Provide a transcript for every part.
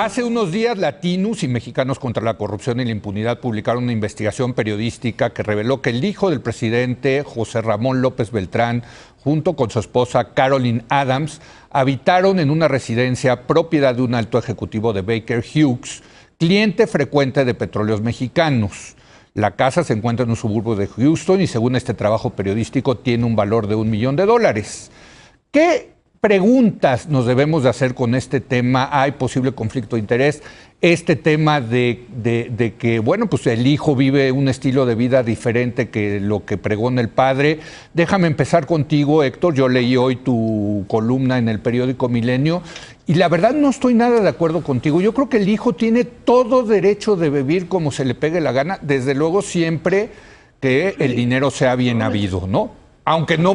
Hace unos días, Latinos y Mexicanos contra la Corrupción y la Impunidad publicaron una investigación periodística que reveló que el hijo del presidente, José Ramón López Beltrán, junto con su esposa Carolyn Adams, habitaron en una residencia propiedad de un alto ejecutivo de Baker Hughes, cliente frecuente de Petróleos Mexicanos. La casa se encuentra en un suburbio de Houston y, según este trabajo periodístico, tiene un valor de $1 millón. ¿Qué preguntas nos debemos de hacer con este tema? ¿Hay posible conflicto de interés? Este tema de que, bueno, pues el hijo vive un estilo de vida diferente que lo que pregona el padre. Déjame empezar contigo, Héctor. Yo leí hoy tu columna en el periódico Milenio y la verdad no estoy nada de acuerdo contigo. Yo creo que el hijo tiene todo derecho de vivir como se le pegue la gana, desde luego siempre que el dinero sea bien habido, ¿no? Aunque no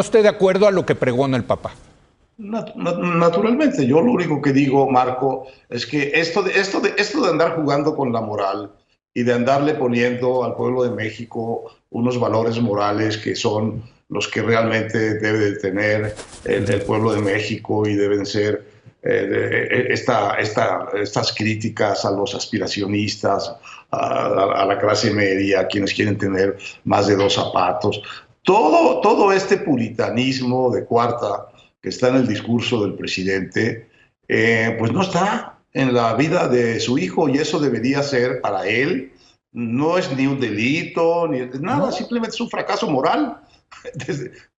esté de acuerdo a lo que pregona el papá. Naturalmente, yo lo único que digo, Marco, es que esto de andar jugando con la moral y de andarle poniendo al pueblo de México unos valores morales que son los que realmente debe de tener el pueblo de México y deben ser estas críticas a los aspiracionistas, a la clase media, a quienes quieren tener más de 2 zapatos. Todo este puritanismo de cuarta que está en el discurso del presidente, pues no está en la vida de su hijo, y eso debería ser para él. No es ni un delito, ni nada, no. Simplemente es un fracaso moral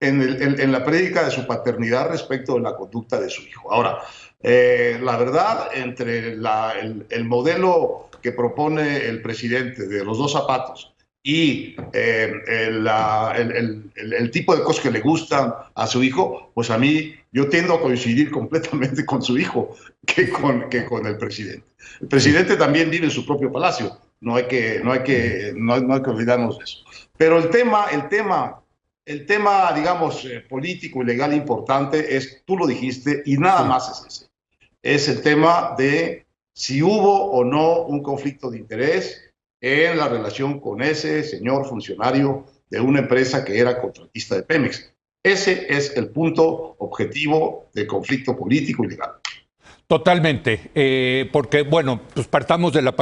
en la prédica de su paternidad respecto de la conducta de su hijo. Ahora, la verdad, entre el modelo que propone el presidente de los 2 zapatos y el tipo de cosas que le gustan a su hijo, pues a mí yo tiendo a coincidir completamente con su hijo que con el presidente. El presidente también vive en su propio palacio, no hay que olvidarnos de eso. Pero el tema, digamos, político y legal importante es, tú lo dijiste, y nada más es ese. Es el tema de si hubo o no un conflicto de interés en la relación con ese señor funcionario de una empresa que era contratista de Pemex. Ese es el punto objetivo del conflicto político y legal. Totalmente, porque, bueno, pues partamos de la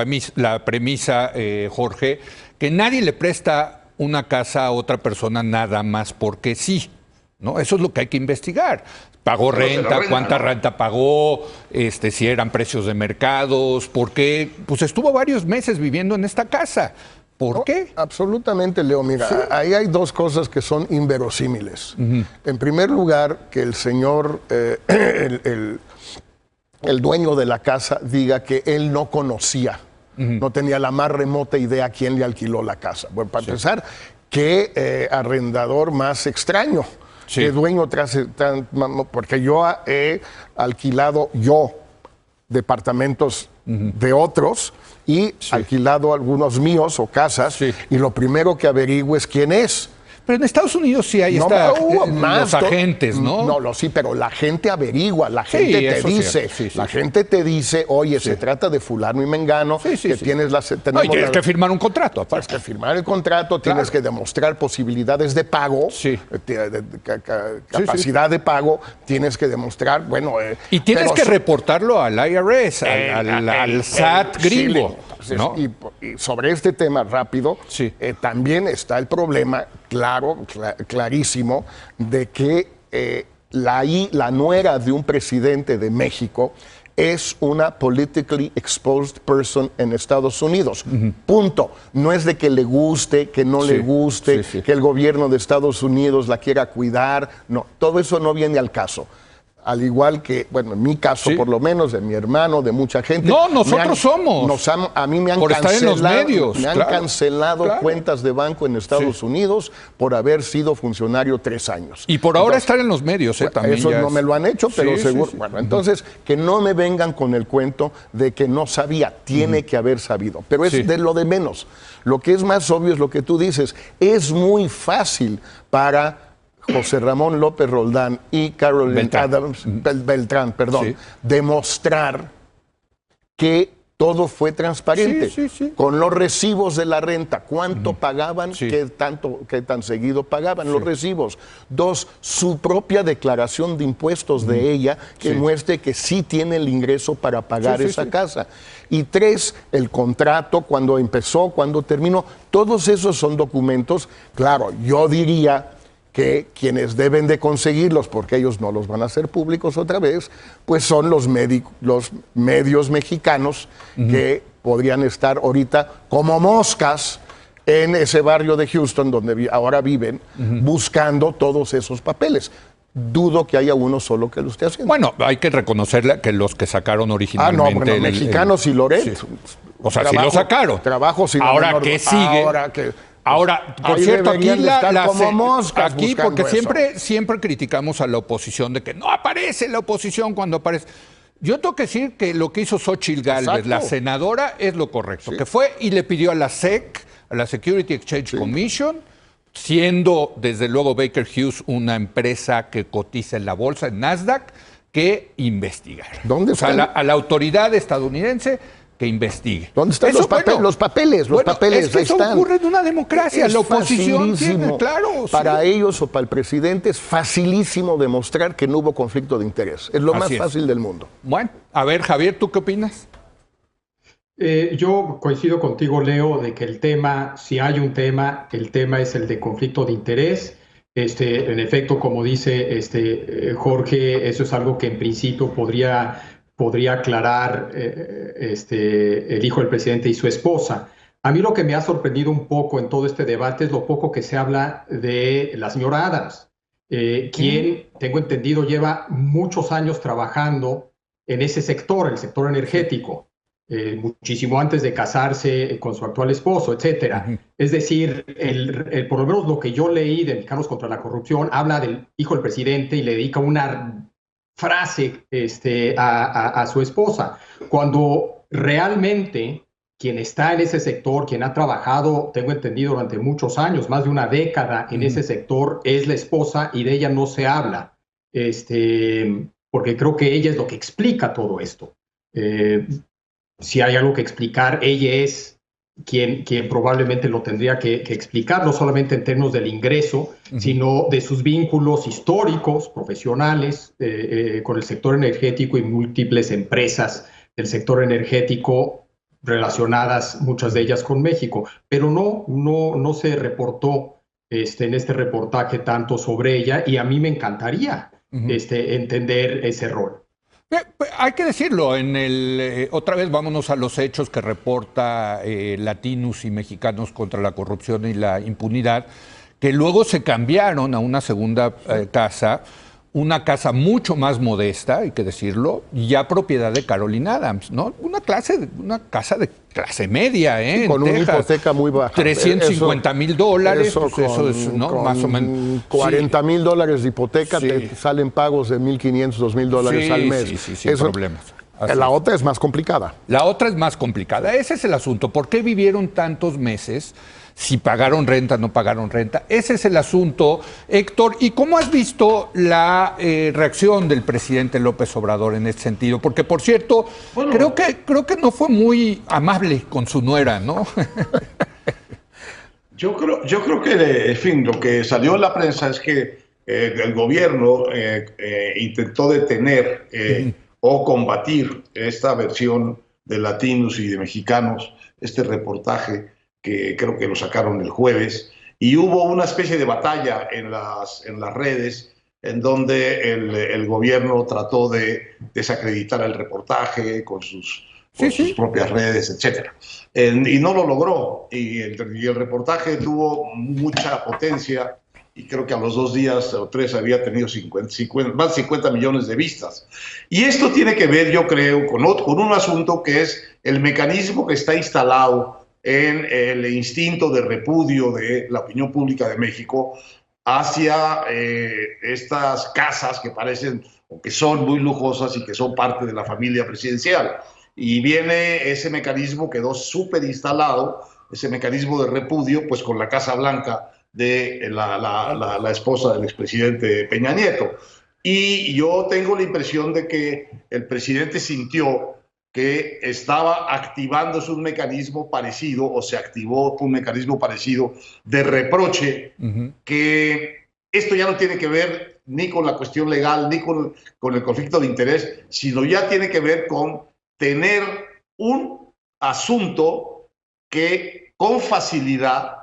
premisa, Jorge, que nadie le presta una casa a otra persona nada más porque sí, ¿no? Eso es lo que hay que investigar. ¿Pagó renta? ¿Cuánta renta pagó? Si eran precios de mercados. ¿Por qué? Pues estuvo varios meses viviendo en esta casa. ¿Por qué? Absolutamente, Leo. Mira, sí. Ahí hay 2 cosas que son inverosímiles. En primer lugar, que el señor, el dueño de la casa, diga que él no conocía, no tenía la más remota idea a quién le alquiló la casa. Bueno, para empezar, qué arrendador más extraño. Sí. El dueño porque yo he alquilado departamentos de otros y alquilado algunos míos o casas, y lo primero que averiguo es quién es. Pero en Estados Unidos sí hay los agentes, ¿no? Sí, pero la gente averigua, la gente te dice, la gente te dice, oye, se trata de fulano y mengano, tienes tienes que firmar un contrato, aparte. Tienes que firmar el contrato, tienes que demostrar posibilidades de pago, capacidad de pago, tienes que demostrar, bueno... y tienes que reportarlo al IRS, al SAT gringo. ¿No? Y sobre este tema rápido, también está el problema clarísimo de que la nuera de un presidente de México es una politically exposed person en Estados Unidos. Punto. No es de que le guste, que no le guste, que el gobierno de Estados Unidos la quiera cuidar. No, todo eso no viene al caso. Al igual que, bueno, en mi caso, por lo menos, de mi hermano, de mucha gente. No, nosotros somos. A mí me han cancelado cuentas de banco en Estados Unidos por haber sido funcionario 3 años. Y por ahora estar en los medios, también. Eso no me lo han hecho, pero seguro. Bueno, entonces, que no me vengan con el cuento de que no sabía. Tiene que haber sabido. Pero es de lo de menos. Lo que es más obvio es lo que tú dices. Es muy fácil para José Ramón López Roldán y Carolyn Beltrán, demostrar que todo fue transparente. Sí, sí, sí. Con los recibos de la renta, cuánto pagaban, Sí. qué tan seguido pagaban los recibos. 2, su propia declaración de impuestos de ella, que muestre que sí tiene el ingreso para pagar esa casa. Y 3, el contrato, cuando empezó, cuando terminó. Todos esos son documentos. Claro, yo diría que quienes deben de conseguirlos, porque ellos no los van a hacer públicos otra vez, pues son los medios mexicanos que podrían estar ahorita como moscas en ese barrio de Houston donde ahora viven, buscando todos esos papeles. Dudo que haya uno solo que lo esté haciendo. Bueno, hay que reconocerle que los que sacaron originalmente... bueno, mexicanos y Loret. Sí. O sea, sí lo sacaron. Trabajo sin Ahora, ¿qué sigue? Ahora, por cierto, aquí aquí porque siempre criticamos a la oposición de que no aparece la oposición cuando aparece. Yo tengo que decir que lo que hizo Xóchitl Gálvez, la senadora, es lo correcto, que fue y le pidió a la SEC, a la Security Exchange Commission, siendo desde luego Baker Hughes una empresa que cotiza en la bolsa, en Nasdaq, que investigara. ¿Dónde está? A la autoridad estadounidense que investigue. ¿Dónde están los papeles? Los papeles es que eso están. ocurre en una democracia. La oposición tiene, claro. Para ellos o para el presidente es facilísimo demostrar que no hubo conflicto de interés. Es lo más fácil del mundo. Bueno, a ver, Javier, ¿tú qué opinas? Yo coincido contigo, Leo, de que el tema, si hay un tema, el tema es el de conflicto de interés. En efecto, como dice Jorge, eso es algo que en principio podría aclarar el hijo del presidente y su esposa. A mí lo que me ha sorprendido un poco en todo este debate es lo poco que se habla de la señora Adams, quien, tengo entendido, lleva muchos años trabajando en ese sector, el sector energético, muchísimo antes de casarse con su actual esposo, etcétera. Es decir, por lo menos lo que yo leí de Mexicanos contra la Corrupción habla del hijo del presidente y le dedica una frase a su esposa, cuando realmente quien está en ese sector, quien ha trabajado, tengo entendido, durante muchos años, más de una década en ese sector, es la esposa y de ella no se habla, porque creo que ella es lo que explica todo esto. Si hay algo que explicar, ella es quien probablemente lo tendría que explicar, no solamente en términos del ingreso, sino de sus vínculos históricos, profesionales, con el sector energético y múltiples empresas del sector energético relacionadas, muchas de ellas con México. Pero no se reportó en este reportaje tanto sobre ella, y a mí me encantaría entender ese rol. Hay que decirlo, otra vez vámonos a los hechos que reporta Latinos y Mexicanos contra la Corrupción y la Impunidad, que luego se cambiaron a una segunda casa, una casa mucho más modesta, hay que decirlo, ya propiedad de Caroline Adams, ¿no? Una casa de clase media, ¿eh? Con una hipoteca muy baja. $350,000, eso es, ¿no? Más o menos. $40,000 de hipoteca, te salen pagos de $1,500, $2,000 al mes. Sí, sin problemas. La otra es más complicada. La otra es más complicada. Ese es el asunto. ¿Por qué vivieron tantos meses? Si pagaron renta, no pagaron renta. Ese es el asunto, Héctor. ¿Y cómo has visto la reacción del presidente López Obrador en ese sentido? Porque, por cierto, creo que no fue muy amable con su nuera, ¿no? Yo creo que, en fin, lo que salió en la prensa es que el gobierno intentó detener o combatir esta versión de Latinos y de Mexicanos, este reportaje que creo que lo sacaron el jueves, y hubo una especie de batalla en las redes en donde el gobierno trató de desacreditar el reportaje con sus propias redes, etc. Y no lo logró, y el reportaje tuvo mucha potencia, y creo que a los 2 días o 3 había tenido más de 50 millones de vistas. Y esto tiene que ver, yo creo, con un asunto que es el mecanismo que está instalado en el instinto de repudio de la opinión pública de México hacia estas casas que parecen o que son muy lujosas y que son parte de la familia presidencial. Y viene ese mecanismo, quedó súper instalado, ese mecanismo de repudio, pues con la Casa Blanca de la esposa del expresidente Peña Nieto. Y yo tengo la impresión de que el presidente sintió que estaba activándose un mecanismo parecido, o se activó un mecanismo parecido de reproche, que esto ya no tiene que ver ni con la cuestión legal, ni con el conflicto de interés, sino ya tiene que ver con tener un asunto que con facilidad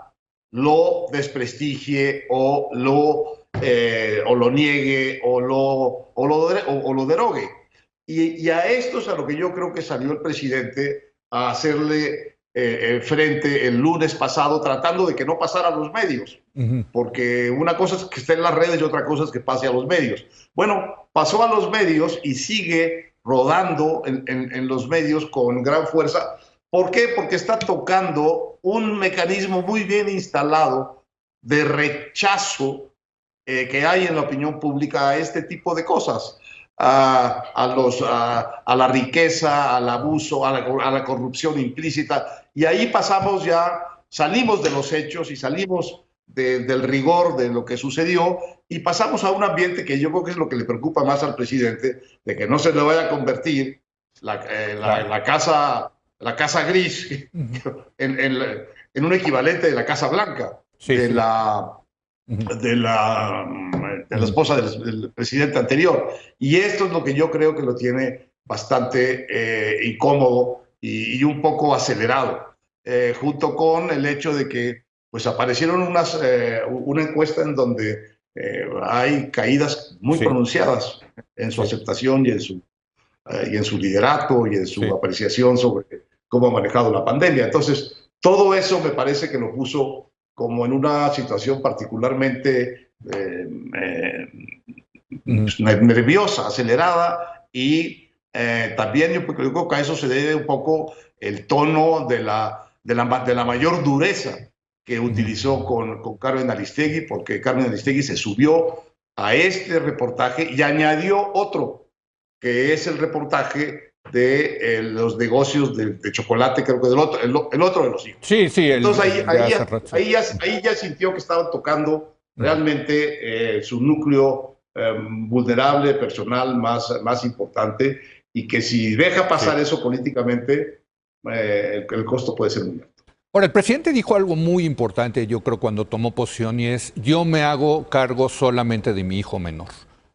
lo desprestigie o lo niegue o lo derogue. Y a esto es a lo que yo creo que salió el presidente a hacerle frente el lunes pasado, tratando de que no pasara a los medios. Porque una cosa es que esté en las redes y otra cosa es que pase a los medios. Bueno, pasó a los medios y sigue rodando en los medios con gran fuerza. ¿Por qué? Porque está tocando un mecanismo muy bien instalado de rechazo que hay en la opinión pública a este tipo de cosas. A la riqueza, al abuso, a la corrupción implícita. Y ahí salimos de los hechos y salimos del rigor de lo que sucedió y pasamos a un ambiente que yo creo que es lo que le preocupa más al presidente, de que no se le vaya a convertir la casa gris en un equivalente de la Casa Blanca, de la esposa del presidente anterior. Y esto es lo que yo creo que lo tiene bastante incómodo y un poco acelerado, junto con el hecho de que pues aparecieron una encuesta en donde hay caídas muy pronunciadas en su aceptación y en su liderato y en su apreciación sobre cómo ha manejado la pandemia. Entonces, todo eso me parece que lo puso como en una situación particularmente nerviosa, acelerada, y también yo creo que a eso se debe un poco el tono de la mayor dureza que utilizó con Carmen Aristegui, porque Carmen Aristegui se subió a este reportaje y añadió otro, que es el reportaje de los negocios de chocolate, creo que el otro de los hijos. Sí. Entonces ahí ya sintió que estaban tocando realmente su núcleo vulnerable, personal, más importante, y que si deja pasar eso políticamente, el costo puede ser muy alto. Ahora, el presidente dijo algo muy importante, yo creo, cuando tomó posición, y es: yo me hago cargo solamente de mi hijo menor.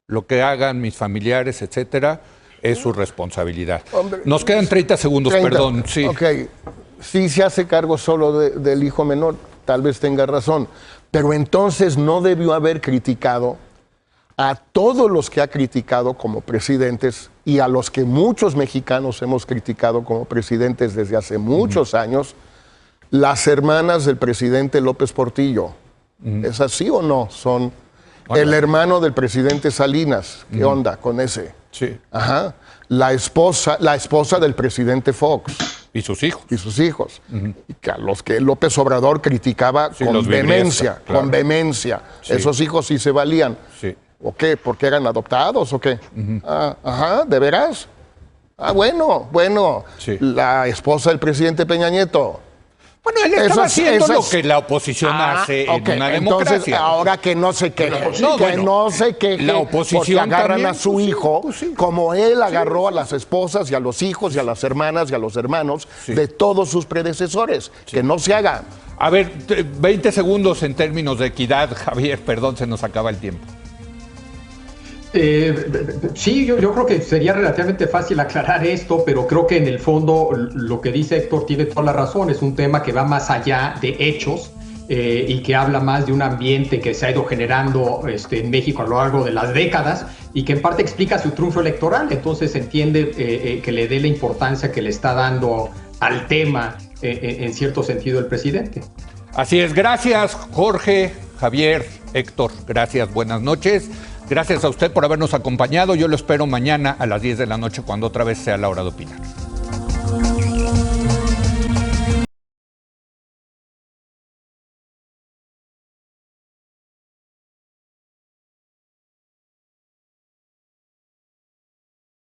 Lo que hagan mis familiares, etcétera, es su responsabilidad. Hombre, nos quedan 30 segundos, perdón. Sí. Ok, si se hace cargo solo del hijo menor, tal vez tenga razón, pero entonces no debió haber criticado a todos los que ha criticado como presidentes y a los que muchos mexicanos hemos criticado como presidentes desde hace muchos años, las hermanas del presidente López Portillo. ¿Es así o no? Son el hermano del presidente Salinas. ¿Qué onda con ese? Sí. Ajá. La esposa del presidente Fox. Y sus hijos. Y sus hijos. Y que a los que López Obrador criticaba con vehemencia. Claro. Con vehemencia. Sí. Esos hijos sí se valían. Sí. ¿O qué? ¿Porque eran adoptados o qué? Ajá, ¿de veras? Bueno. Sí. La esposa del presidente Peña Nieto. Bueno, él estaba haciendo lo que la oposición hace en una democracia. Entonces, ahora que no se queje, no se queje, la oposición porque agarran también, a su hijo, como él agarró a las esposas y a los hijos y a las hermanas y a los hermanos de todos sus predecesores. Que no se haga. A ver, 20 segundos en términos de equidad, Javier, perdón, se nos acaba el tiempo. Sí, yo creo que sería relativamente fácil aclarar esto, pero creo que en el fondo lo que dice Héctor tiene toda la razón. Es un tema que va más allá de hechos y que habla más de un ambiente que se ha ido generando en México a lo largo de las décadas y que en parte explica su triunfo electoral. Entonces se entiende que le dé la importancia que le está dando al tema en cierto sentido el presidente. Así es. Gracias, Jorge, Javier, Héctor. Gracias, buenas noches. Gracias a usted por habernos acompañado. Yo lo espero mañana a las 10 de la noche cuando otra vez sea la hora de opinar.